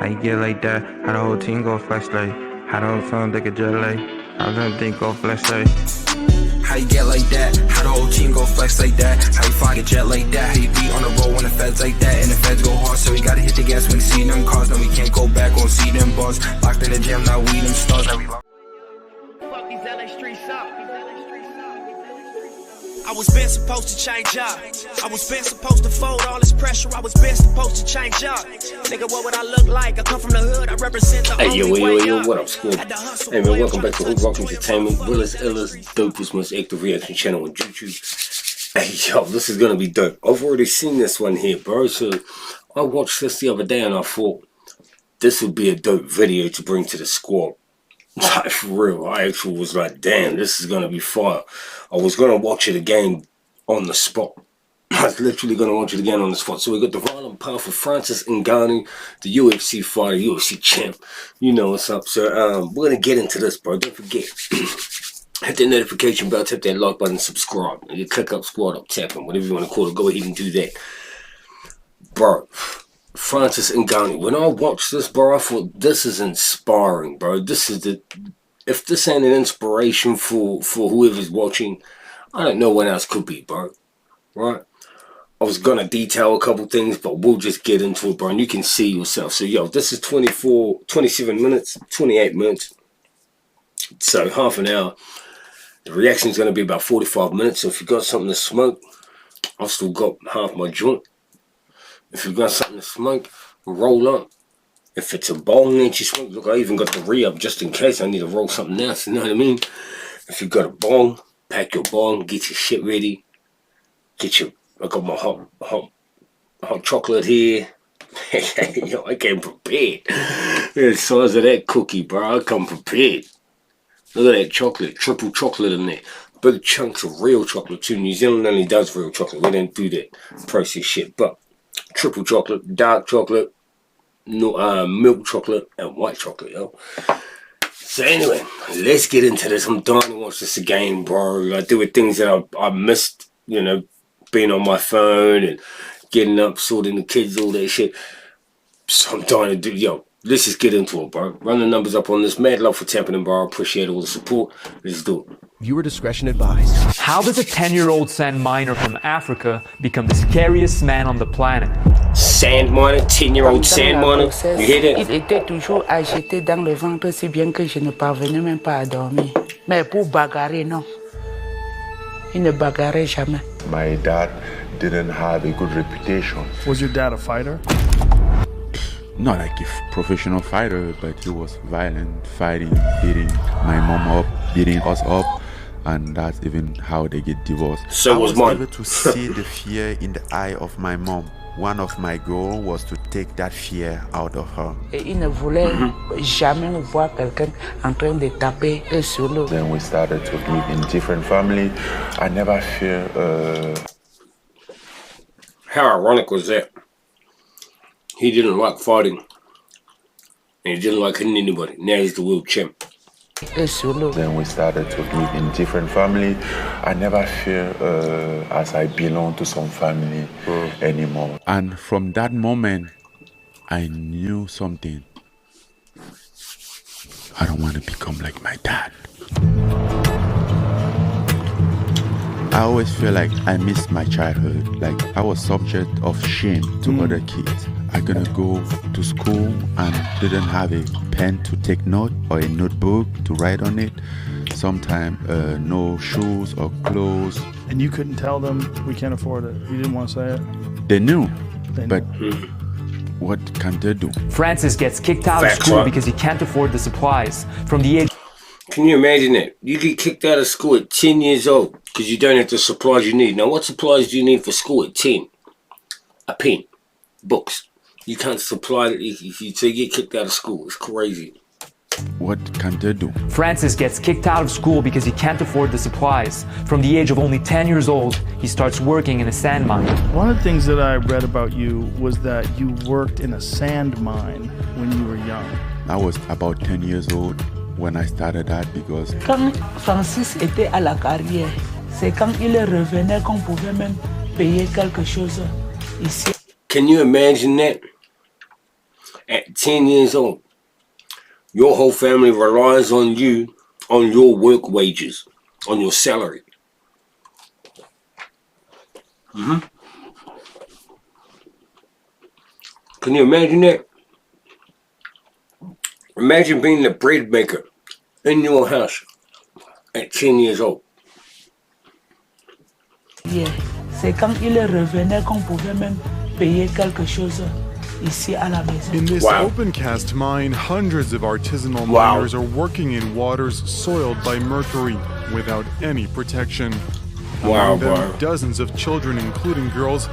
How you get like that? How the whole team go flex like? How the whole phone take a jet like? How the thing go flex like? How you get like that? How the whole team go flex like that? How you fly a jet like that? How you be on the road when the feds like that? And the feds go hard, so we gotta hit the gas when we see them cars. Now we can't go back, won't see them bars. Locked in the gym, now we them stars. Now we locked. Fuck these LA streets up. I was been supposed to change up. I was been supposed to fold all this pressure. I was been supposed to change up. Nigga, what would I look like? I come from the hood. I represent the Hey, only yo, what up, squad? Hey, man, welcome back to HOODROK Entertainment, Willis Illis, dopest, most active reaction channel on YouTube. Hey, yo, this is gonna be dope. I've already seen this one here, bro. So I watched this the other day and I thought this would be a dope video to bring to the squad. Like, for real, I actually was like, damn, this is gonna be fire. I was gonna watch it again on the spot. I was literally gonna watch it again on the spot. So we got the violent, powerful Francis Ngannou, the UFC fighter, UFC champ. You know what's up. So we're gonna get into this, bro. Don't forget, hit that notification bell, tap that like button, subscribe. You click up, squad up, tapping, whatever you want to call it. Go ahead and do that, bro. Francis Ngannou. When I watched this, bro, I thought this is inspiring, bro. This is the, if this ain't an inspiration for whoever's watching, I don't know what else could be, bro. Right? I was gonna detail a couple things, but we'll just get into it, bro, and you can see yourself. So, yo, this is 27 minutes, 28 minutes. So, half an hour. The reaction is gonna be about 45 minutes. So if you got something to smoke, I've still got half my joint. If you've got something to smoke, roll up. If it's a bong that you smoke, look, I even got the re-up just in case I need to roll something else, you know what I mean? If you've got a bong, pack your bong, get your shit ready. Get your, I got my hot chocolate here. Yo, I came prepared. The size of that cookie, bro, I come prepared. Look at that chocolate, triple chocolate in there. Big chunks of real chocolate too. New Zealand only does real chocolate. We don't do that processed shit, but triple chocolate, dark chocolate, no, milk chocolate, and white chocolate, yo. So anyway, let's get into this. I'm dying to watch this again, bro. I do with things that I missed, you know, being on my phone and getting up, sorting the kids, all that shit. So I'm dying to do, yo, let's just get into it, bro. Run the numbers up on this. Mad love for tapping in, bro. I appreciate all the support. Let's do it. Viewer discretion advised. How does a 10-year-old sand miner from Africa become the scariest man on the planet? Sand miner, 10-year-old sand miner. You hear that? Il était toujours agité dans le ventre si bien que je ne parvenais même pas à dormir. Mais pour bagarrer, non. Il ne bagarrait jamais. My dad didn't have a good reputation. Was your dad a fighter? Not like a professional fighter, but he was violent, fighting, beating my mom up, beating us up, and that's even how they get divorced. So I was mine. able to see the fear in the eye of my mom. One of my goals was to take that fear out of her. Et il ne voulait jamais voir quelqu'un en train de taper un solo. Then we started to live in different family. I never fear. How ironic was that? He didn't like fighting. And he didn't like hitting anybody. Now he's the world champ. Then we started to live in different family. I never fear as I belong to some family anymore. And from that moment, I knew something. I don't want to become like my dad. I always feel like I missed my childhood. Like I was subject of shame to other kids. I gonna go to school and didn't have a pen to take note or a notebook to write on it. Sometimes no shoes or clothes. And you couldn't tell them we can't afford it. You didn't want to say it. They knew, but what can they do? Francis gets kicked out of school because he can't afford the supplies. From the age... Can you imagine that? You get kicked out of school at 10 years old because you don't have the supplies you need. Now, what supplies do you need for school at 10? A pen, books. You can't supply it if you get kicked out of school. It's crazy. What can they do? Francis gets kicked out of school because he can't afford the supplies. From the age of only 10 years old, he starts working in a sand mine. One of the things that I read about you was that you worked in a sand mine when you were young. I was about 10 years old when I started that because... Quand Francis était à la carrière, c'est quand il revenait qu'on pouvait même payer quelque chose ici. Can you imagine that? At 10 years old, your whole family relies on you, on your work wages, on your salary. Can you imagine that? Imagine being the bread maker in your house at 10 years old. Yeah. C'est quand il revenait qu'on pouvait même payer quelque chose ici à la maison. In this Wow. open cast mine, hundreds of artisanal Wow. miners are working in waters soiled by mercury without any protection. Wow, Among them, bro. dozens of children, including girls,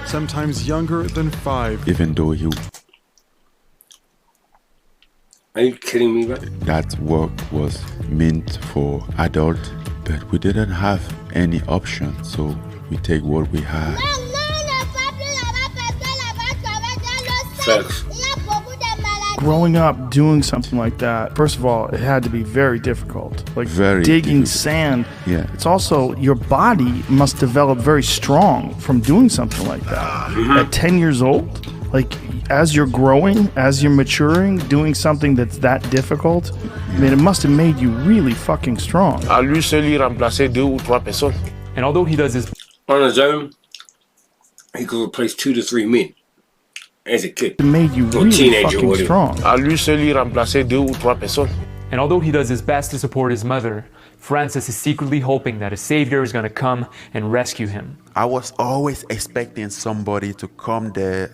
sometimes younger than 5. Even though Are you kidding me, man? that work was meant for adults, but we didn't have any option, so we take what we had. Facts. Growing up doing something like that, first of all, it had to be very difficult. Like Very digging difficult. sand. Yeah. It's also, your body must develop very strong from doing something like that. At 10 years old, like as you're growing, as you're maturing, doing something that's that difficult, I mean, it must have made you really fucking strong. À lui seul, il remplaçait 2 ou 3 personnes. And although he does his On his own, he could replace 2 to 3 men as a kid. It made you Or really teenager, fucking whatever. strong. À lui seul, il remplaçait 2 ou 3 personnes. And although he does his best to support his mother, Francis is secretly hoping that a savior is going to come and rescue him. I was always expecting somebody to come there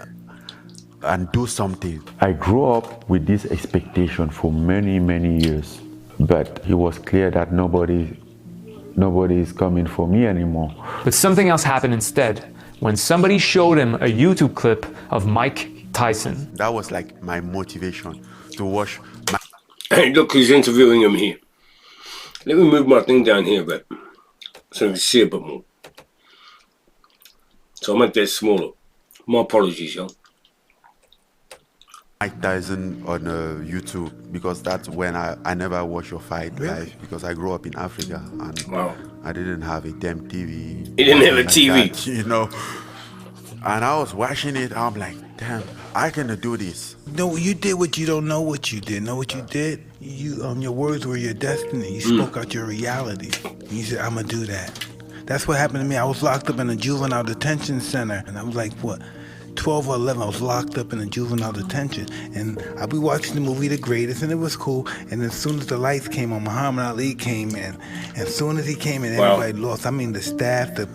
and do something. I grew up with this expectation for many, many years, but it was clear that nobody is coming for me anymore. But something else happened instead, when somebody showed him a YouTube clip of Mike Tyson. That was like my motivation to watch my Hey, look who's interviewing him here. Let me move my thing down here a bit so you can see a bit more. So I'll make that smaller. My apologies, y'all. Mike Tyson on YouTube, because that's when I never watched your fight live, because I grew up in Africa and Wow. I didn't have a damn TV. You didn't have a like TV. that, you know. And I was watching it, I'm like, damn, I can do this. No, you did what you don't know what you did. Know what you did? Your words were your destiny. You spoke out your reality. You said, I'm gonna do that. That's what happened to me. I was locked up in a juvenile detention center, and I was like, what, 12 or 11, I was locked up in a juvenile detention. And I'd be watching the movie The Greatest, and it was cool. And as soon as the lights came on, Muhammad Ali came in. And as soon as he came in, Wow. everybody lost. I mean, the staff, the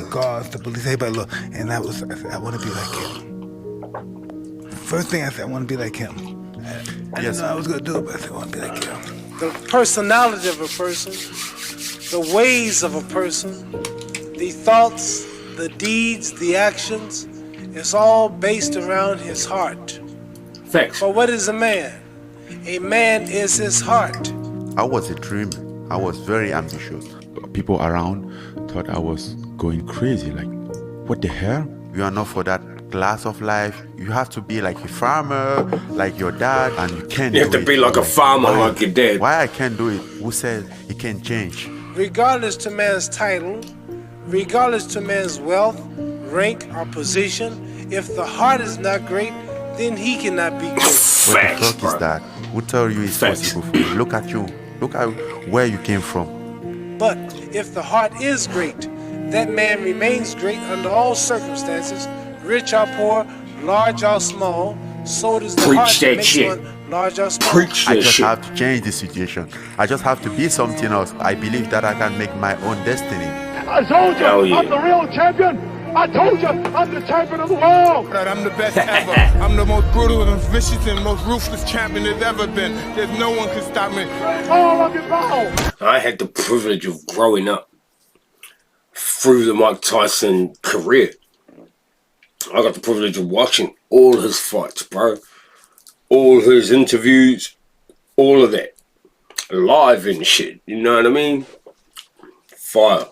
guards, the police, everybody lost. And I said, I want to be like him. First thing I said, I want to be like him. I didn't know I was going to do it, but I said, I want to be like him. The personality of a person, the ways of a person, the thoughts, the deeds, the actions, it's all based around his heart. Facts. For what is a man? A man is his heart. I was a dreamer. I was very ambitious. People around thought I was going crazy. Like, what the hell? You are not for that class of life. You have to be like a farmer, like your dad, and you can't You have do to it. be like a farmer, Why? like your dad. Why I can't do it? Who said it can change? Regardless to man's title, regardless to man's wealth, rank, or position, if the heart is not great, then he cannot be great. What the Facts, fuck bro. is that? Who tell you it's Facts. possible for you? Look at you. Look at where you came from. But if the heart is great, that man remains great under all circumstances, rich or poor, large or small. So does the Preach heart that makes shit. one large or small. Preach I that just shit. have to change the situation. I just have to be something else. I believe that I can make my own destiny. I told you, Hell yeah. I'm the real champion. I told you, I'm the champion of the world. I'm the best ever. I'm the most brutal and vicious and most ruthless champion there's ever been. There's no one can stop me. All of your power. I had the privilege of growing up through the Mike Tyson career. I got the privilege of watching all his fights, bro. All his interviews, all of that. Live and shit, you know what I mean? Fire.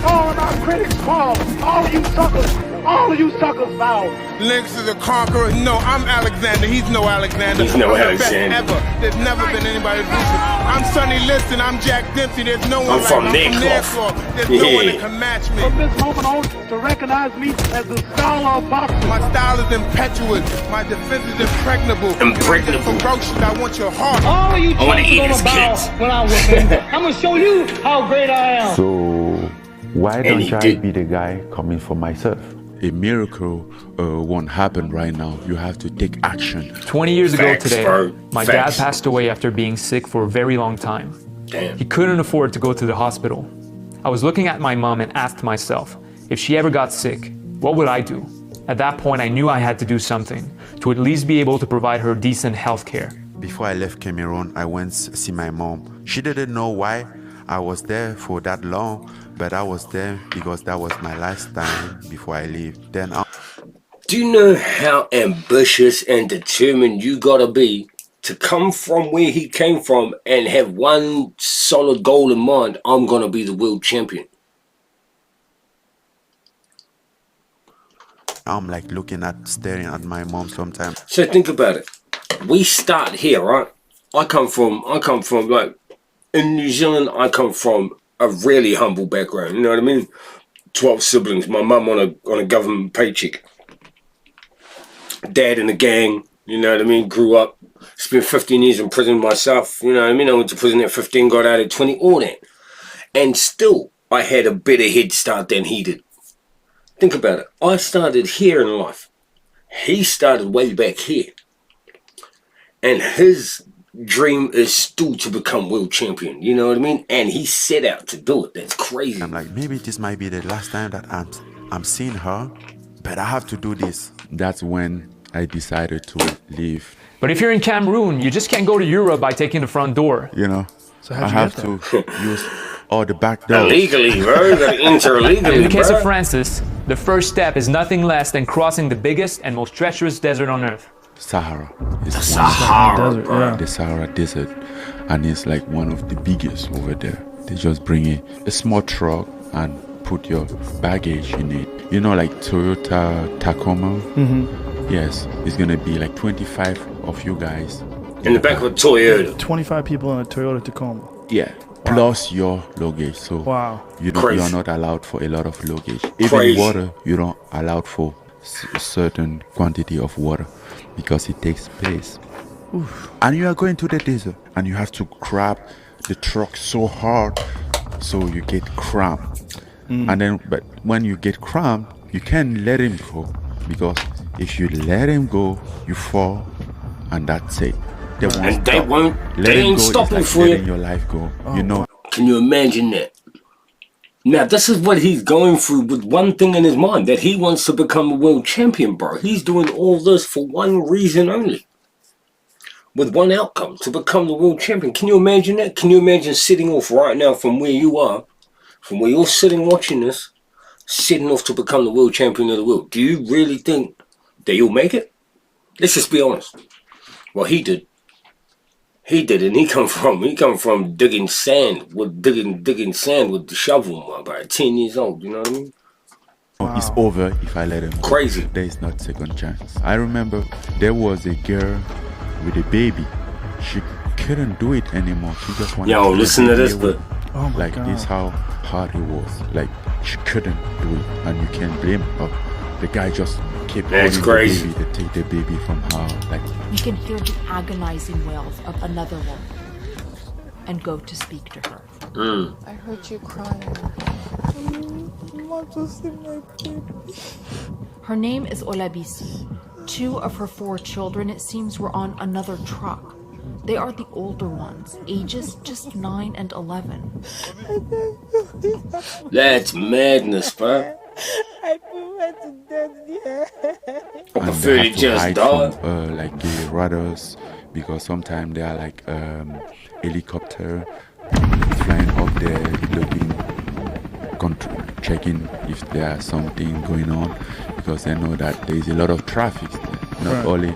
All of our critics call, all you suckers, All of you suckers foul. Lynx is a conqueror. No, I'm Alexander. He's no Alexander. He's no I'm Alexander. the best ever. There's never been anybody ruthless. I'm Sonny Liston. I'm Jack Dempsey. There's no one I'm from their Nairclaw. floor. There's no one that can match me. From this moment on, to recognize me as the scholar of boxing. My style is impetuous. My defense is impregnable. Impregnable. Ferocious. I want your heart. All of you I want to eat his bow kids. when I whip him. I'm gonna show you how great I am. So why And he don't I did. be the guy coming for myself? A miracle won't happen right now. You have to take action. 20 years ago Facts, today, bro. my Facts. dad passed away after being sick for a very long time. Damn. He couldn't afford to go to the hospital. I was looking at my mom and asked myself, if she ever got sick, what would I do? At that point, I knew I had to do something to at least be able to provide her decent health care. Before I left Cameroon, I went to see my mom. She didn't know why I was there for that long, but I was there because that was my last time before I leave. Then Do you know how ambitious and determined you gotta be to come from where he came from and have one solid goal in mind? I'm gonna be the world champion. I'm like staring at my mom sometimes. So think about it. We start here, right? I come from like in New Zealand. I come from a really humble background. You know what I mean? 12 siblings. My mum on a government paycheck. Dad in the gang. You know what I mean? Grew up. Spent 15 years in prison myself. You know what I mean? I went to prison at 15, got out at 20. All that, and still I had a better head start than he did. Think about it. I started here in life. He started way back here. And his dream is still to become world champion. You know what I mean? And he set out to do it. That's crazy. I'm like, maybe this might be the last time that I'm seeing her, but I have to do this. That's when I decided to leave. But if you're in Cameroon, you just can't go to Europe by taking the front door. You know, So I how'd you have get to use all the back doors. Illegally, bro. You gotta enter illegally, In the case bro. of Francis, the first step is nothing less than crossing the biggest and most treacherous desert on earth. Sahara. The Sahara, Desert, bro. yeah. The Sahara Desert, and it's like one of the biggest over there. They just bring a small truck and put your baggage in it. You know, like Toyota Tacoma? Yes, it's gonna be like 25 of you guys. In the back of a Toyota. 25 people in a Toyota Tacoma. Yeah, plus your luggage. So Wow. you're not allowed for a lot of luggage. Even Crazy. water, you don't allowed for a certain quantity of water because it takes space. And you are going to the desert and you have to grab the truck so hard so you get cramped. And then, but when you get cramped, you can't let him go, because if you let him go, you fall, and that's it. They won't And they stop. won't. Let They him ain't go stopping is like for letting you. your life go. You know. Can you imagine that? Now, this is what he's going through with one thing in his mind, that he wants to become a world champion, bro. He's doing all this for one reason only. With one outcome, to become the world champion. Can you imagine that? Can you imagine sitting off right now from where you are, from where you're sitting watching this, sitting off to become the world champion of the world? Do you really think that you'll make it? Let's just be honest. Well, he did. He did, and he come from digging sand with digging sand with the shovel about 10 years old. You know what I mean? It's over if I let him go. Crazy. There is not second chance. I remember there was a girl with a baby. She couldn't do it anymore. She just wanted Yo, to listen to this, but Oh my like God. this how hard it was. Like she couldn't do it, and you can't blame her. The guy just kept That's holding crazy. the baby to take the baby from her. Like You can hear the agonizing wails of another woman and go to speak to her. I heard you crying. Her name is Olabisi. 2 of her 4 children, it seems, were on another truck. They are the older ones, ages just 9 and 11. that's madness, bro. I prefer to death. I and prefer they to have to just hide die. from like the radars, because sometimes they are like helicopter flying up there looking, checking if there's something going on, because they know that there is a lot of traffic, not only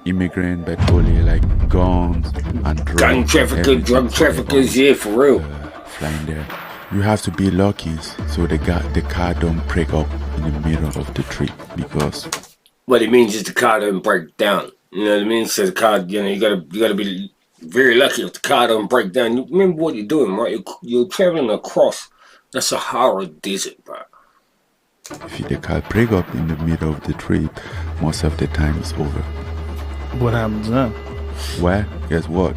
immigrant, but only like guns and drugs. Gun traffickers, drug traffickers, yeah, for real. Flying there. You have to be lucky so the car don't break up in the middle of the trip, because what it means is the car doesn't break down. You know what I mean? So the car, you gotta be very lucky if the car don't break down. You remember what you're doing, right? You're traveling across the Sahara desert, bro. if the car break up in the middle of the trip, most of the time it's over. What happens then? Well, guess what?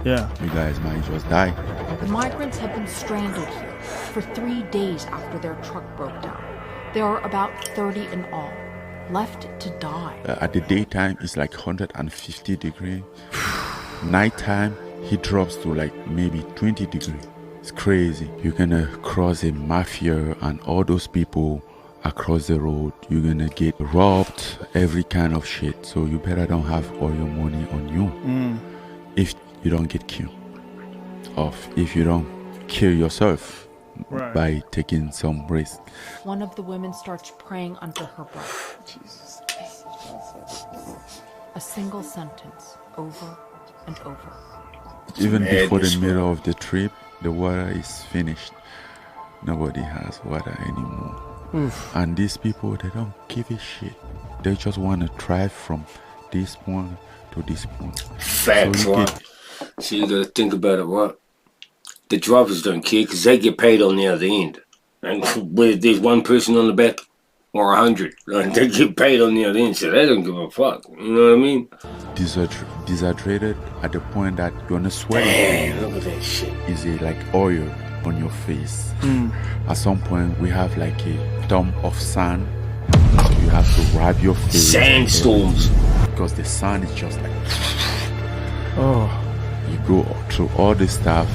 Yeah. You guys might just die. The migrants have been stranded here for 3 days after their truck broke down. There are about 30 in all, left to die. At the daytime, it's like 150 degrees. Nighttime, he drops to like maybe 20 degrees. It's crazy. You're gonna cross a mafia and all those people across the road. You're gonna get robbed, every kind of shit. So you better don't have all your money on you. If you don't get killed. Or if you don't kill yourself by taking some risk. One of the women starts praying under her breath. A single sentence, over and over. Even before the middle of the trip, the water is finished. Nobody has water anymore. And these people, they don't give a shit. They just want to drive from this point to this point. Facts, right? So you gotta think about it, right? The drivers don't care because they get paid on the other end. And whether there's one person on the back or 100, they get paid on the other end, so they don't give a fuck. You know what I mean? Dehydrated at the point that you're not sweating. Damn, look at that shit. Is it like oil on your face? At some point, we have like a dump of sand. So you have to rub your face. Sandstorms. Because the sun is just like... Oh. You go through all this stuff.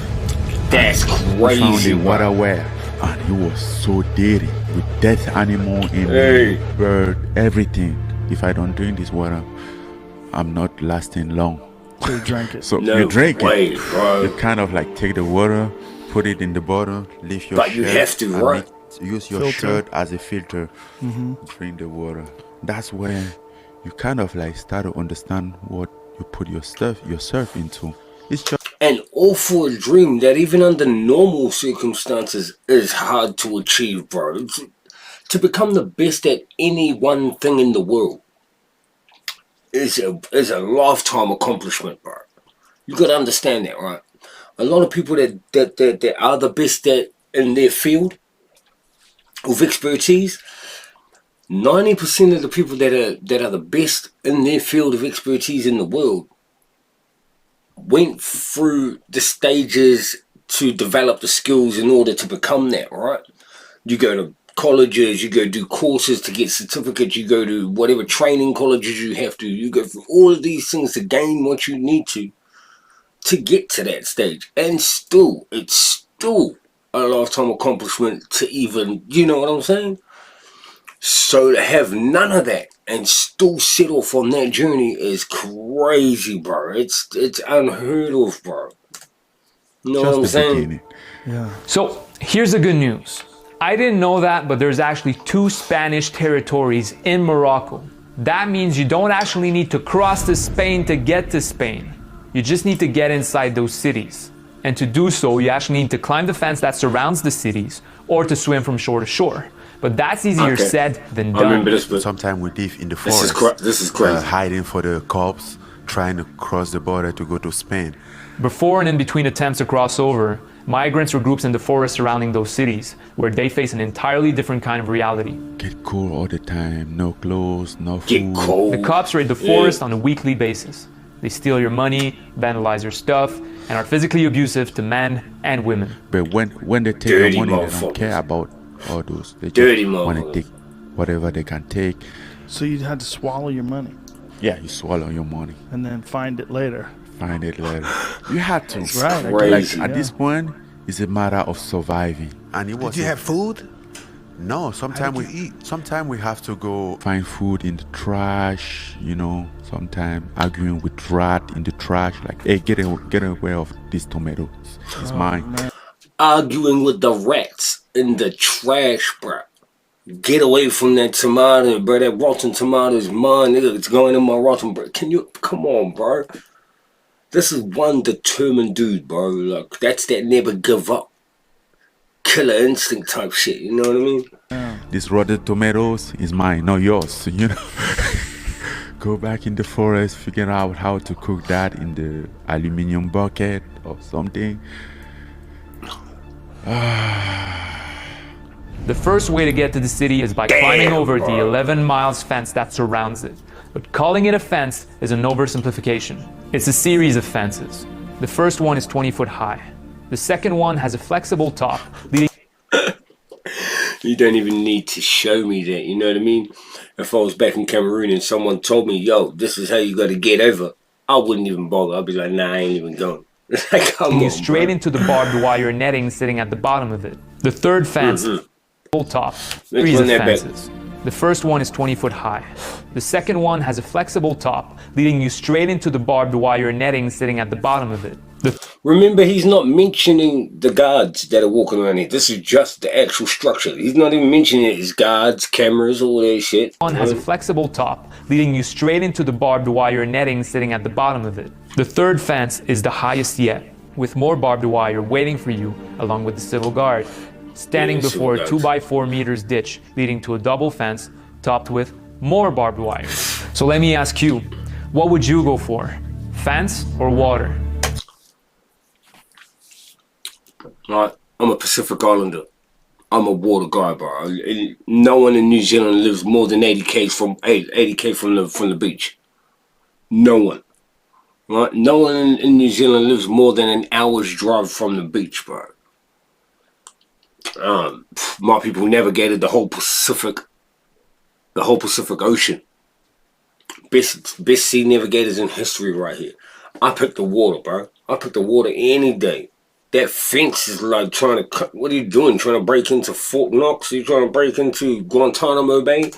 That's crazy. Found the water well, and it was so dirty with dead animal in it, bird, everything. If I don't drink this water, I'm not lasting long. So you drank it. So No you drink way, it. bro. You kind of like take the water, put it in the bottle, leave your But shirt. you have to, and right? Use your shirt as a filter. Drink the water. That's when you kind of like start to understand what you put yourself into. It's just an awful dream that even under normal circumstances is hard to achieve, bro. To become the best at any one thing in the world is a lifetime accomplishment, bro. You gotta understand that, right? A lot of people that are the best in their field of expertise, 90% of the people that are the best in their field of expertise in the world went through the stages to develop the skills in order to become that, right? You go to colleges, you go do courses to get certificates, you go to whatever training colleges you have to, you go through all of these things to gain what you need to get to that stage. And still, it's still a lifetime accomplishment to even, you know what I'm saying? So to have none of that and still set off on that journey is crazy, bro. It's unheard of, bro. You know what I'm saying? Yeah. So here's the good news. I didn't know that, but there's actually 2 Spanish territories in Morocco. That means you don't actually need to cross to Spain to get to Spain. You just need to get inside those cities. And to do so, you actually need to climb the fence that surrounds the cities or to swim from shore to shore. But that's easier said than done. I remember this, but sometimes we live in the forest. This is crazy. Hiding for the cops, trying to cross the border to go to Spain. Before and in between attempts to cross over, migrants were groups in the forest surrounding those cities, where they face an entirely different kind of reality. Get cold all the time, no clothes, no food. Get cold. The cops raid the forest on a weekly basis. They steal your money, vandalize your stuff, and are physically abusive to men and women. But when they take your money, they don't care about all those. They just want to take whatever they can take. So you had to swallow your money. Yeah, you swallow your money. And then find it later. Find it later. You had to. Right. Like at this point, it's a matter of surviving. And it was. Did you have food? No, sometimes we eat. Sometimes we have to go find food in the trash, you know. Sometimes arguing with rat in the trash, like, hey, get away of these tomatoes. It's mine. Man. Arguing with the rats in the trash, bro. Get away from that tomato, bro. That rotten tomato is mine, nigga. It's going in my rotten, bro. Come on, bro. This is one determined dude, bro. Like, that's that never give up. killer instinct type shit, you know what I mean? This rotten tomatoes is mine, not yours, you know. Go back in the forest, figure out how to cook that in the aluminum bucket or something. The first way to get to the city is by climbing over the 11 miles fence that surrounds it. But calling it a fence is an oversimplification. It's a series of fences. The first one is 20 foot high. The second one has a flexible top leading... You don't even need to show me that, you know what I mean? If I was back in Cameroon and someone told me, yo, this is how you got to get over, I wouldn't even bother. I'd be like, nah, I ain't even going. Like, come on, straight bro. into the barbed wire netting sitting at the bottom of it. The third fence, full top, series of fences. The first one is 20 foot high. The second one has a flexible top, leading you straight into the barbed wire netting sitting at the bottom of it. Remember, he's not mentioning the guards that are walking around here. This is just the actual structure. He's not even mentioning his guards, cameras, all that shit. One has a flexible top, leading you straight into the barbed wire netting sitting at the bottom of it. The third fence is the highest yet, with more barbed wire waiting for you, along with the civil guard, standing before a 2x4 meters ditch leading to a double fence topped with more barbed wire. So let me ask you, what would you go for? Fence or water? Right, I'm a Pacific Islander. I'm a water guy, bro. No one in New Zealand lives more than 80k from the beach. No one. Right? No one in New Zealand lives more than an hour's drive from the beach, bro. My people navigated the whole Pacific Ocean. Best sea navigators in history right here. I picked the water, bro. I picked the water any day. That fence is like trying to cut. What are you doing? Trying to break into Fort Knox? Are you trying to break into Guantanamo Bay?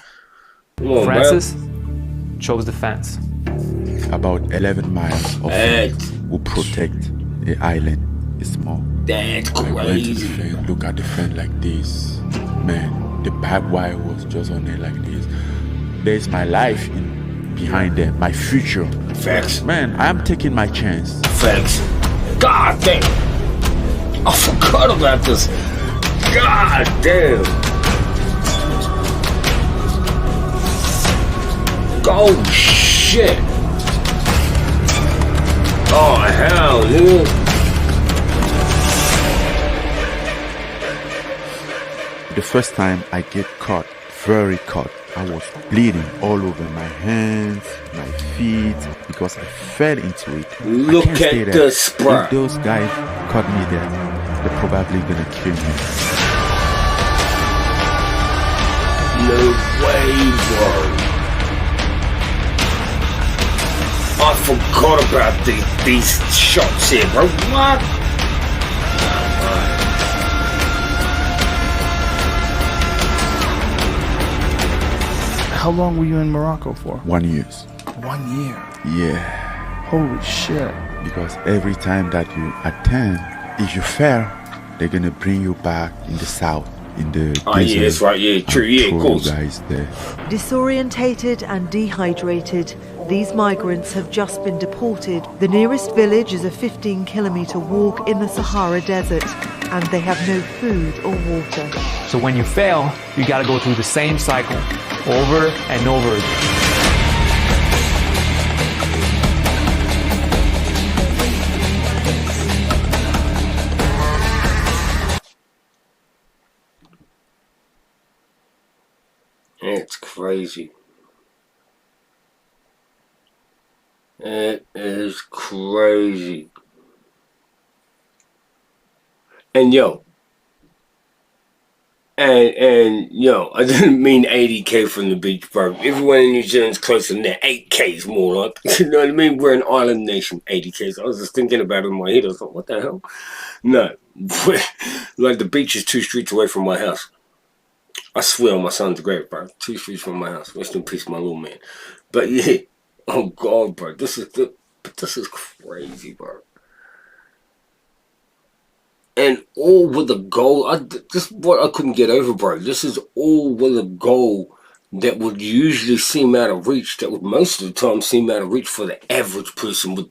Come on, Francis chose the fence. About 11 miles of fence will protect the island. It's small. That's crazy. I went to the fence, look at the fence like this. Man, the barbed wire was just on there like this. There's my life behind them, my future. Facts. Man, I'm taking my chance. Facts. God damn. I forgot about this. God damn. Oh shit. Oh hell, dude. The first time I get caught, very caught, I was bleeding all over my hands, my feet, because I fell into it. Look at this, bro. If those guys caught me there, they're probably gonna kill me. No way, bro. I forgot about these shots here, bro. What? How long were you in Morocco for? 1 year. 1 year? Yeah. Holy shit. Because every time that you attend, if you fail, they're gonna bring you back in the south, in the desert. Yeah, that's right, yeah, true, yeah, of course. Guys there. Disorientated and dehydrated, these migrants have just been deported. The nearest village is a 15-kilometer walk in the Sahara Desert, and they have no food or water. So when you fail, you gotta go through the same cycle, over and over again. It's crazy. It is crazy. And yo, I didn't mean 80k from the beach, bro. Everyone in New Zealand's closer than that. 8k is more like, you know what I mean? We're an island nation, 80k. So I was just thinking about it in my head. I was like, what the hell? No, like the beach is 2 streets away from my house. I swear on my son's grave, bro. 2 streets from my house. Rest in peace, my little man. But yeah, oh God, bro. This is crazy, bro. And all with a goal. This is what I couldn't get over, bro. This is all with a goal that would usually seem out of reach. That would most of the time seem out of reach for the average person with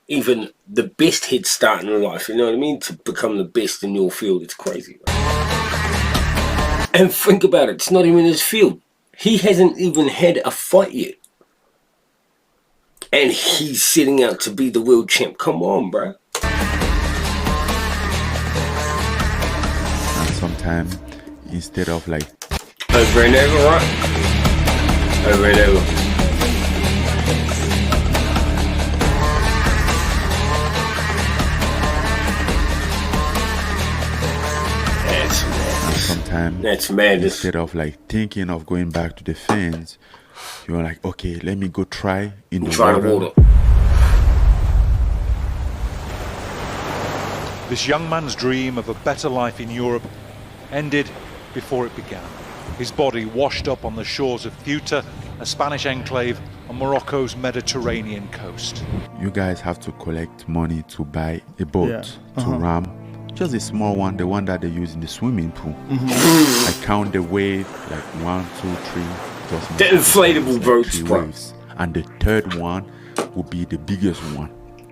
even the best head start in life, you know what I mean? To become the best in your field, it's crazy. Right? And think about it, it's not even his field. He hasn't even had a fight yet. And he's setting out to be the world champ. Come on, bro. And sometimes, instead of like... Over and over, right? Over and over. Sometimes that's madness. Instead of like thinking of going back to the fence, you're like, okay, let me go try in the water. This young man's dream of a better life in Europe ended before it began. His body washed up on the shores of Ceuta, a Spanish enclave on Morocco's Mediterranean coast. You guys have to collect money to buy a boat to ram. Just a small one, the one that they use in the swimming pool. I count the wave like 1, 2, 3. Just the inflatable boats, waves. And the third one will be the biggest one.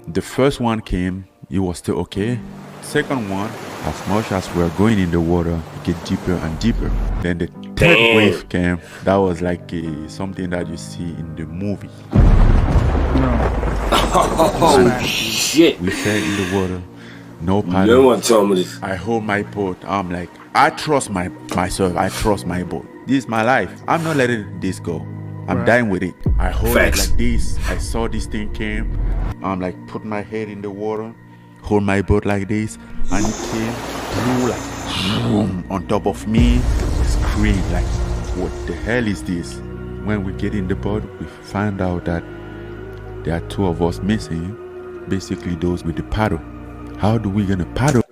The first one came, it was still okay. Second one, as much as we're going in the water, it get deeper and deeper. Then the third wave came. That was like something that you see in the movie. Oh shit! We fell in the water. No paddle. No one told me this. I hold my boat. I'm like, I trust myself. I trust my boat. This is my life. I'm not letting this go. I'm dying with it. I hold it like this. I saw this thing came. I'm like, put my head in the water, hold my boat like this, and it came, blew like boom on top of me. Scream like, what the hell is this? When we get in the boat, we find out that there are 2 of us missing. Basically, those with the paddle. How do we gonna paddle?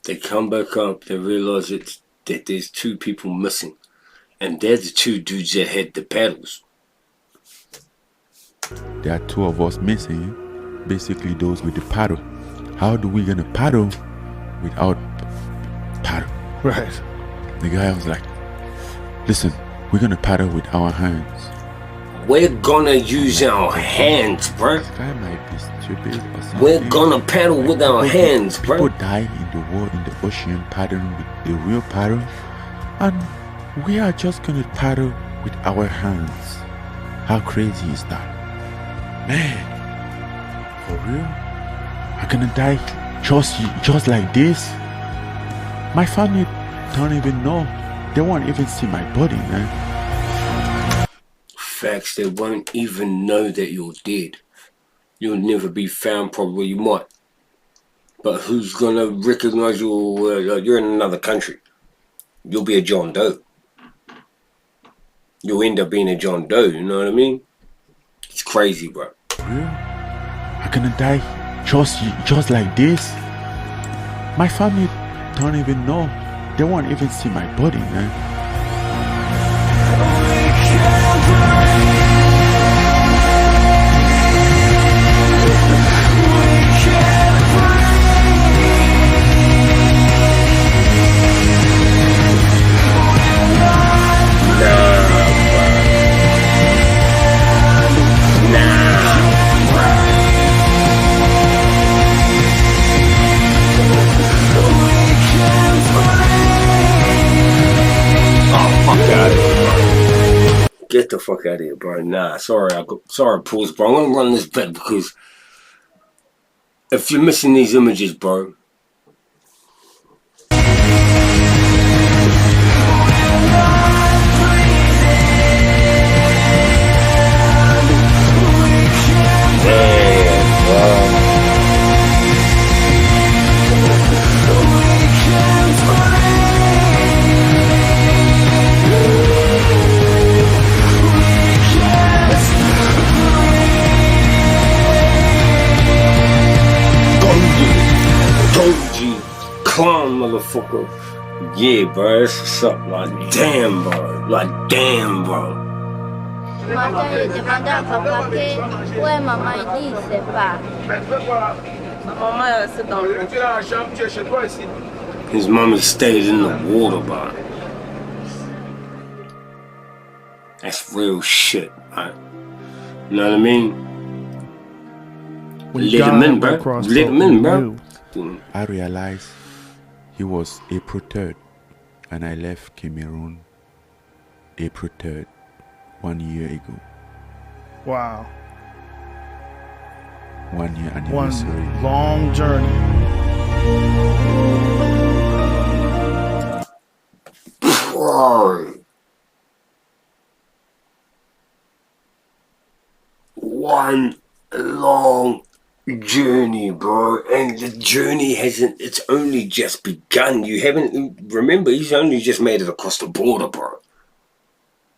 They come back up, they realize that there's 2 people missing. And they're the 2 dudes that had the paddles. There are 2 of us missing. Basically those with the paddle. How do we gonna paddle without paddle? Right. The guy was like, listen, we're gonna paddle with our hands. We're gonna use our hands, bro. This guy might be stupid or something. We're gonna paddle with our hands, bro. People die in the water, in the ocean, paddling with the real paddle, and we are just gonna paddle with our hands. How crazy is that? Man, for real? I'm gonna die just like this? My family don't even know. They won't even see my body, man. Facts, they won't even know that you're dead. You'll never be found, probably. You might, but who's gonna recognize you're in another country? You'll be a John Doe. You'll end up being a John Doe, you know what I mean? It's crazy, bro. Yeah. I'm gonna die just like this? My family don't even know. They won't even see my body, man. Get the fuck out of here, bro. Nah, sorry, pause, bro. I'm gonna run this back because if you're missing these images, bro. Clown, motherfucker. Yeah, bro, that's what's up. Like, damn, bro. Like, damn, bro. His mommy stayed in the water, bro. That's real shit, right? You know what I mean? Let him in, bro. Let him in, bro. I realized he was April 3rd, and I left Cameroon April 3rd, 1 year ago. Wow. 1 year anniversary. One long journey. Bro. One long journey, bro, and the journey hasn't, it's only just begun. You haven't, remember, he's only just made it across the border, bro.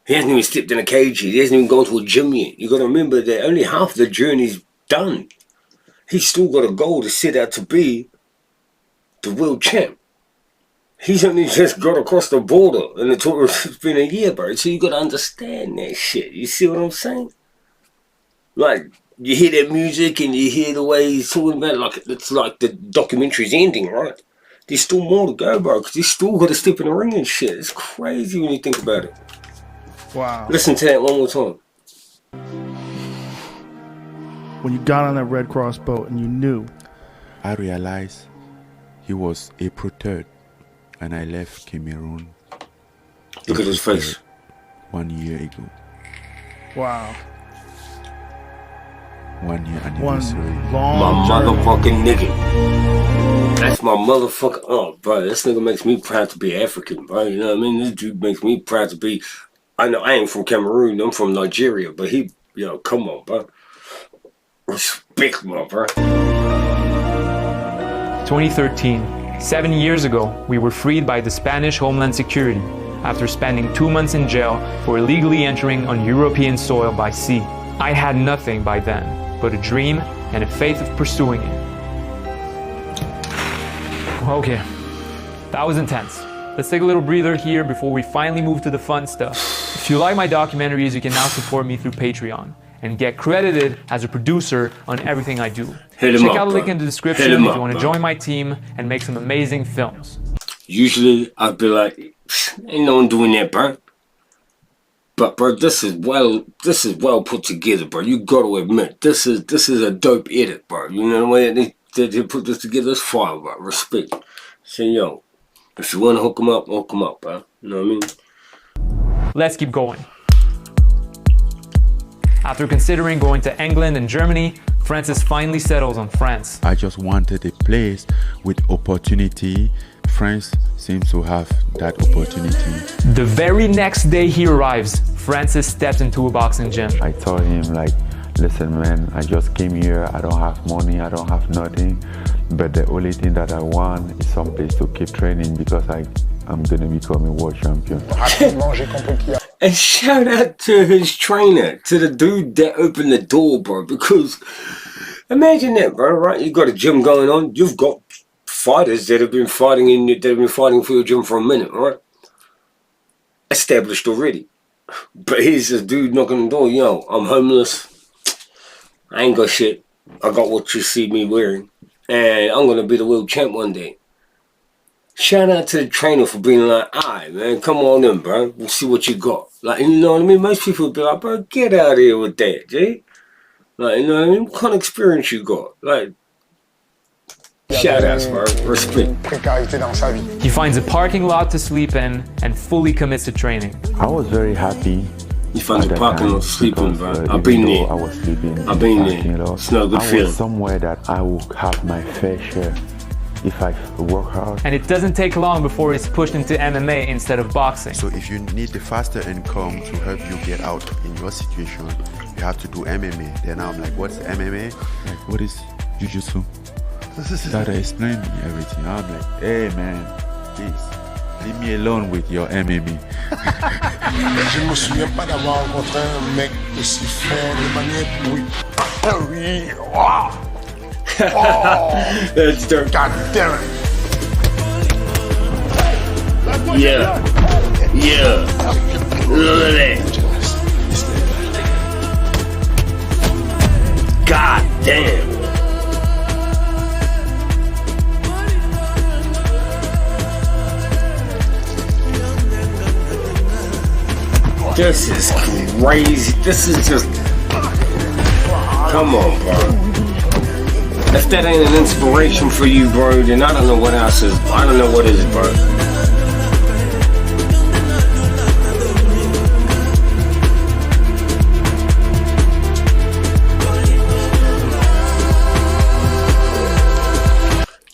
He hasn't even stepped in a cage yet. He hasn't even gone to a gym yet. You got to remember that only half the journey's done. He's still got a goal to set out to be the world champ. He's only just got across the border, and it's been a year, bro. So you got to understand that shit. You see what I'm saying? Like, you hear that music and you hear the way he's talking about it, like it's like the documentary's ending, right? There's still more to go, bro, because he's still got to step in the ring and shit. It's crazy when you think about it. Wow. Listen to that one more time. When you got on that Red Cross boat and you knew. I realized he was April 3rd, and I left Cameroon. Look at his face. 1 year ago. Wow. 1 year anniversary. My motherfucking nigga. That's my motherfucking, oh, bro, this nigga makes me proud to be African, bro. You know what I mean? This dude makes me proud to be, I know I ain't from Cameroon, I'm from Nigeria, but he, yo, come on, bro. Respect, my bro. 2013, 7 years ago, we were freed by the Spanish Homeland Security after spending 2 months in jail for illegally entering on European soil by sea. I had nothing by then but a dream and a faith of pursuing it. Okay, that was intense. Let's take a little breather here before we finally move to the fun stuff. If you like my documentaries, you can now support me through Patreon and get credited as a producer on everything I do. Check out the link in the description if you want to join my team and make some amazing films. Usually I'd be like, ain't no one doing that, bro. But bro, this is well put together, bro. You got to admit, this is a dope edit, bro. You know the way they put this together, it's fire, bro. Respect. So yo, if you want to hook them up, bro. You know what I mean? Let's keep going. After considering going to England and Germany, Francis finally settles on France. I just wanted a place with opportunity. France seems to have that opportunity. The very next day he arrives, Francis steps into a boxing gym. I told him like, listen man, I just came here, I don't have money, I don't have nothing, but the only thing that I want is some place to keep training because I'm gonna become a world champion. And shout out to his trainer, to the dude that opened the door, bro, because imagine that, bro, right? You got a gym going on, you've got fighters that have been fighting for your gym for a minute, right? Established already. But here's this dude knocking on the door, yo, I'm homeless, I ain't got shit, I got what you see me wearing, and I'm gonna be the world champ one day. Shout out to the trainer for being like, alright man, come on in, bro, we'll see what you got. Like, you know what I mean? Most people would be like, bro, get out of here with that, Jay. Like, you know what I mean? What kind of experience you got? Like, shout outs, bro. Respect. He finds a parking lot to sleep in and fully commits to training. I was very happy. He finds a parking lot sleeping, bro. I've been there. I was sleeping. I've been there. It's not a good feeling. I was somewhere that I would have my fair share if I work hard. And it doesn't take long before he's pushed into MMA instead of boxing. So if you need the faster income to help you get out in your situation, you have to do MMA. Then I'm like, what's MMA? Like, what is Jiu-Jitsu? Gotta explain me everything. I'm like, hey man, please, leave me alone with your MMA. Je me souviens pas d'avoir rencontré un mec aussi fort de manière oui. Oui. Wow. Oh. That's dope. God damn it. Yeah. Yeah. Look at that. God damn. This is crazy. This is just... Come on, bro. If that ain't an inspiration for you, bro, then I don't know what else is. I don't know what is, bro.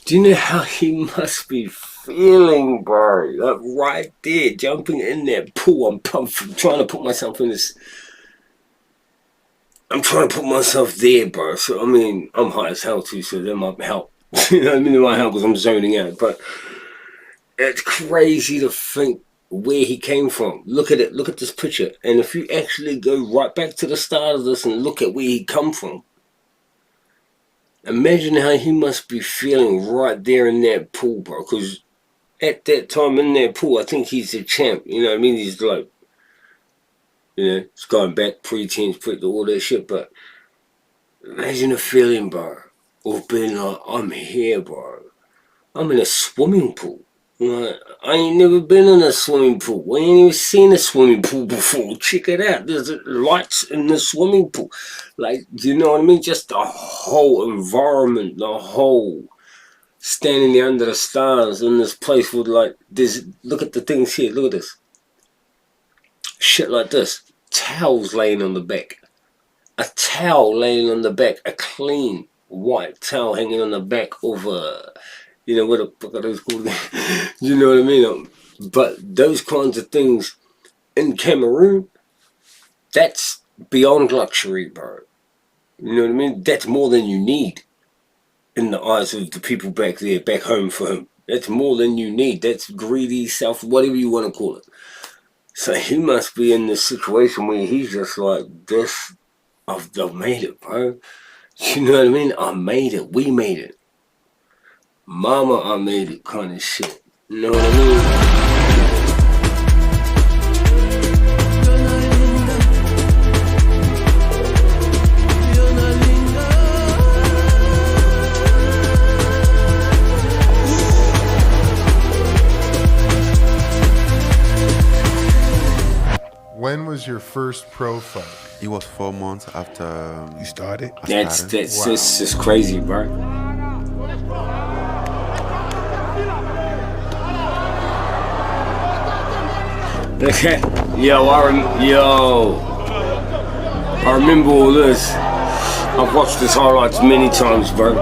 Do you know how he must be feeling, bro? Like right there, jumping in that pool. I'm trying to put myself in this. I'm trying to put myself there, bro. So, I mean, I'm high as hell too, so that might help. You know what I mean? It might help because I'm zoning out. But it's crazy to think where he came from. Look at it. Look at this picture. And if you actually go right back to the start of this and look at where he come from, imagine how he must be feeling right there in that pool, bro. Because at that time in that pool, I think he's the champ. You know what I mean? He's like, you know, it's going back pre-teens, all that shit. But imagine the feeling, bro, of being like, I'm here, bro. I'm in a swimming pool. Like, I ain't never been in a swimming pool. We ain't even seen a swimming pool before. Check it out. There's lights in the swimming pool. Like, do you know what I mean? Just the whole environment, the whole standing there under the stars in this place with like this. Look at the things here. Look at this. Shit like this. Towels laying on the back. A towel laying on the back. A clean white towel hanging on the back of a, you know, what the fuck are those called? You know what I mean? But those kinds of things in Cameroon, that's beyond luxury, bro. You know what I mean? That's more than you need in the eyes of the people back there, back home for him. That's more than you need. That's greedy, self, whatever you want to call it. So he must be in this situation where he's just like, this, I've made it, bro. You know what I mean? I made it. We made it. Mama, I made it kind of shit. You know what I mean? When was your first pro fight? It was 4 months after you started. That's just crazy, bro. I remember all this. I've watched this highlights many times, bro.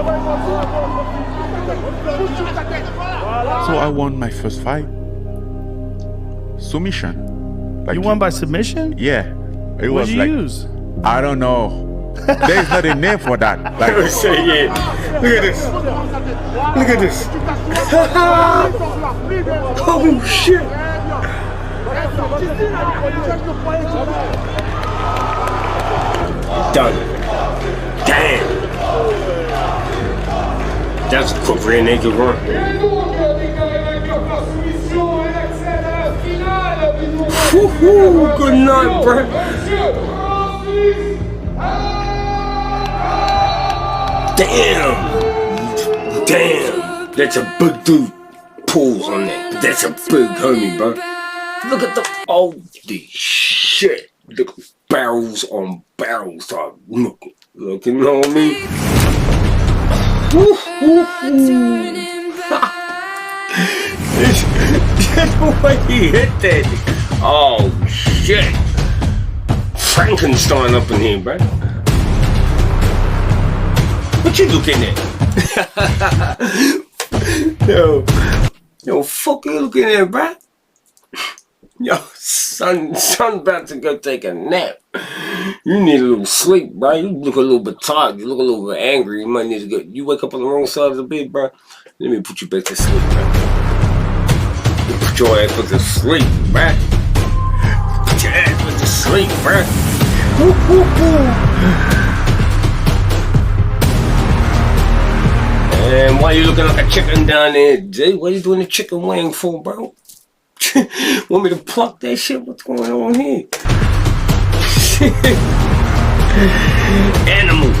So I won my first fight. Submission. Like, you won by submission? Yeah. It what was did you like, use? I don't know. There's not a name for that. Like, yeah. Look at this. Look at this. Oh shit. Done. Damn. That's a quick rear naked run. Woohoo! Good night, bro. Damn. That's a big dude. Pulls on that. That's a big homie, bro. Look at the holy shit. Look at barrels on barrels. Look, you know what I mean? That's the way he hit that. Oh shit. Frankenstein up in here, bro. What you looking at? Yo, fuck you looking at, bro? Yo, son about to go take a nap. You need a little sleep, bro. You look a little bit tired. You look a little bit angry. You might need to go. You wake up on the wrong side of the bed, bro. Let me put you back to sleep, bro. Put your ass back to sleep, bro. Put your ass back to sleep, bro. And why you looking like a chicken down there, Jay? What are you doing the chicken wing for, bro? Want me to pluck that shit? What's going on here? Animal.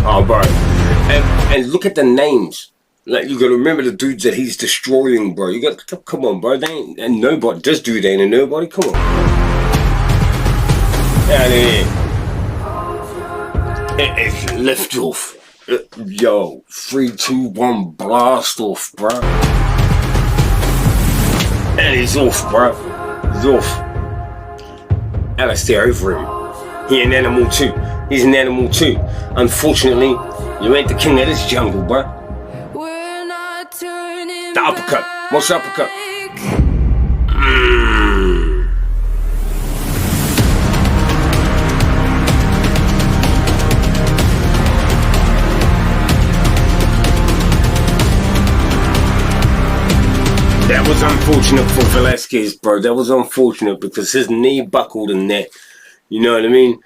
Oh, bro. And look at the names. Like, you gotta remember the dudes that he's destroying, bro. You got, come on, bro. They ain't, and nobody, this dude ain't a nobody. Come on. Out of here. It's lift off. Yo, 3, 2, 1, blast off, bro. And he's off, bro. He's off. Alistair over him. He an animal too. He's an animal too. Unfortunately, you ain't the king of this jungle, bro. The uppercut. Watch the uppercut. That was unfortunate for Velasquez, bro. That was unfortunate because his knee buckled in there. You know what I mean?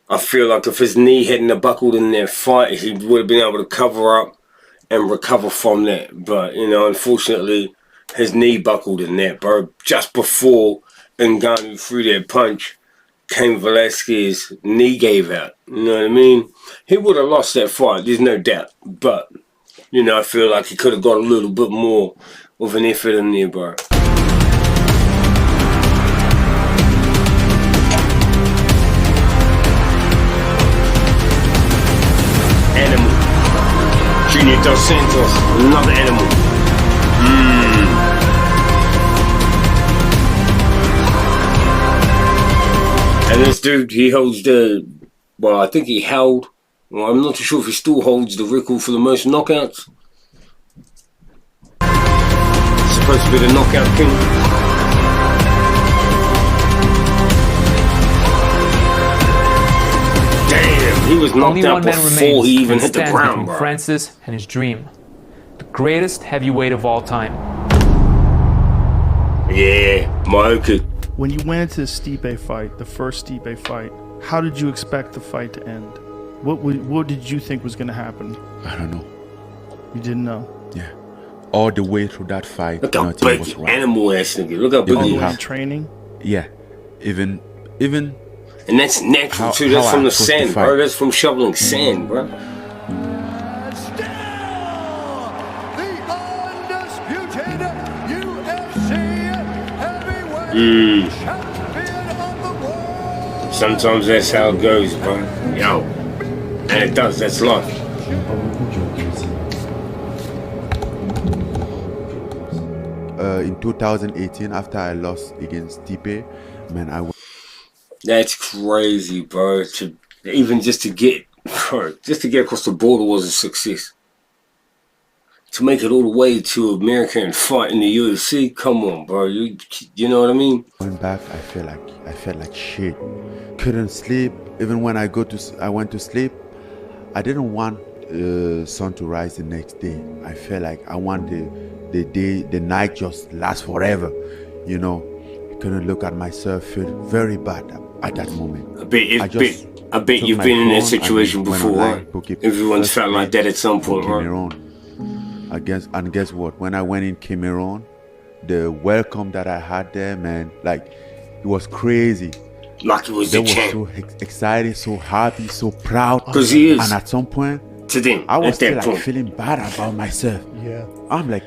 I feel like if his knee hadn't buckled in that fight, he would have been able to cover up and recover from that. But, you know, unfortunately, his knee buckled in that, bro. Just before Ngannou threw that punch, came Velasquez, knee gave out. You know what I mean? He would have lost that fight, there's no doubt. But, you know, I feel like he could have got a little bit more of an effort in there, bro. Animal. Junior Dos Santos, another animal. And this dude, he holds the, well, I think he held, well, I'm not too sure if he still holds the record for the most knockouts. Supposed to be the knockout king. Damn, he was knocked out before he even hit the ground, bro. Francis and his dream. The greatest heavyweight of all time. Yeah, Morocco. When you went into the Stipe fight, the first Stipe fight, how did you expect the fight to end? What did you think was going to happen? I don't know. You didn't know? Yeah. All the way through that fight, look how big animal ass nigga. Look how big he is. Training? Yeah. Even and that's natural too. That's from the sand, bro. That's from shoveling sand, bro. Sometimes that's how it goes, bro. Yo. And it does, that's life. In 2018, after I lost against Stipe, man, that's crazy, bro. Even just to get across the border was a success. To make it all the way to America and fight in the UFC, come on, bro. You know what I mean? Going back, I felt like shit. Couldn't sleep. Even when I went to sleep, I didn't want sun to rise the next day. I felt like I want the night just last forever. You know, couldn't look at myself, feel very bad at that moment. I bet you've been in that situation before, right? Everyone's felt like that at some point, right? And guess what? When I went in Cameroon, the welcome that I had there, man, like it was crazy. Like it was the champ. So excited, so happy, so proud. Because he is. And at some point, to them, I was still like feeling bad about myself. Yeah. I'm like,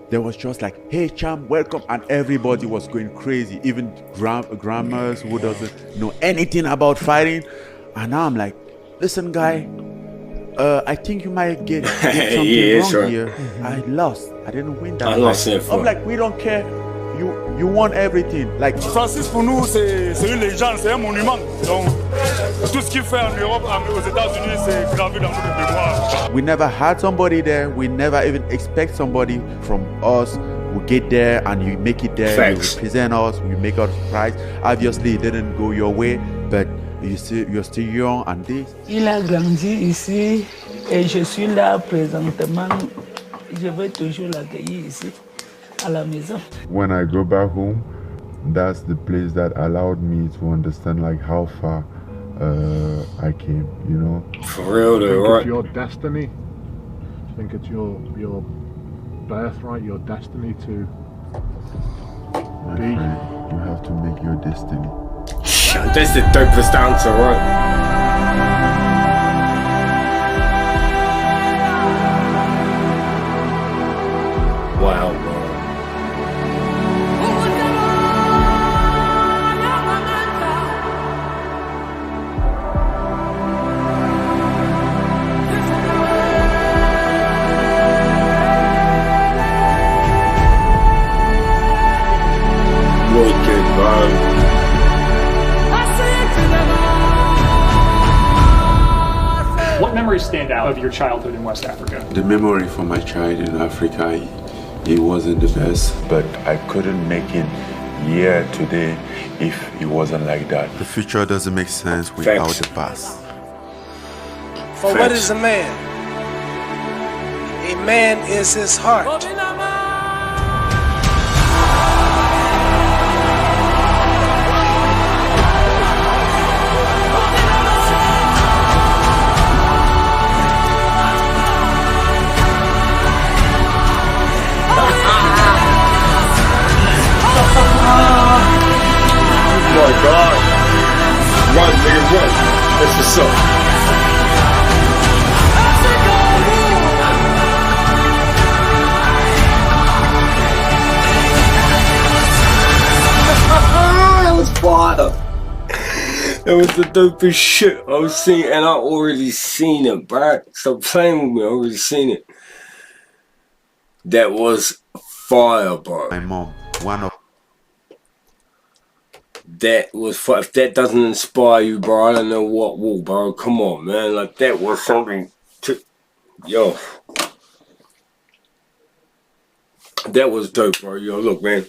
there was just like, hey champ, welcome, and everybody was going crazy. Even grandmas who doesn't know anything about fighting. And now I'm like, listen, guy. I think you might get something wrong here. I lost. I didn't win that. I lost it. I'm like, we don't care. You won everything. Like Francis pour nous c'est une légende, c'est un monument. Donc tout ce qu'il fait en Europe, aux États-Unis, c'est gravé dans notre mémoire. We never had somebody there. We never even expect somebody from us. We get there and you make it there. Thanks. You represent us. You make our prize. Obviously, it didn't go your way, but you're still young and this. Il a grandi ici et je suis là présentement. Je vais toujours l'accueillir ici, à la maison. When I go back home, that's the place that allowed me to understand like how far I came, you know. For real, though, right? It's your destiny. I think it's your birthright, your destiny to My friend, you have to make your destiny. That's the dopest answer, right? Wow, bro. What memories stand out of your childhood in West Africa? The memory for my child in Africa, it wasn't the best, but I couldn't make it here today if it wasn't like that. The future doesn't make sense without the past. For what is a man? A man is his heart. Oh my God. Run, nigga, run. That's what's up. That was fire. That was the dopest shit I've seen, and I already seen it, bro. Stop playing with me, I already seen it. That was fire, bro. My mom, one of that was fire. If that doesn't inspire you, bro, I don't know what will, bro. Come on, man. Like, that was something to... Yo. That was dope, bro. Yo, look, man.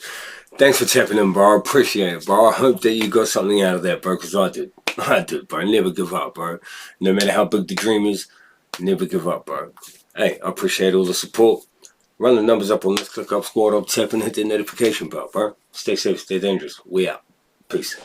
Thanks for tapping in, bro. I appreciate it, bro. I hope that you got something out of that, bro, because I did. I did, bro. Never give up, bro. No matter how big the dream is, never give up, bro. Hey, I appreciate all the support. Run the numbers up on this. Click up, squad up, tap, and hit the notification bell, bro. Stay safe, stay dangerous. We out. Peace.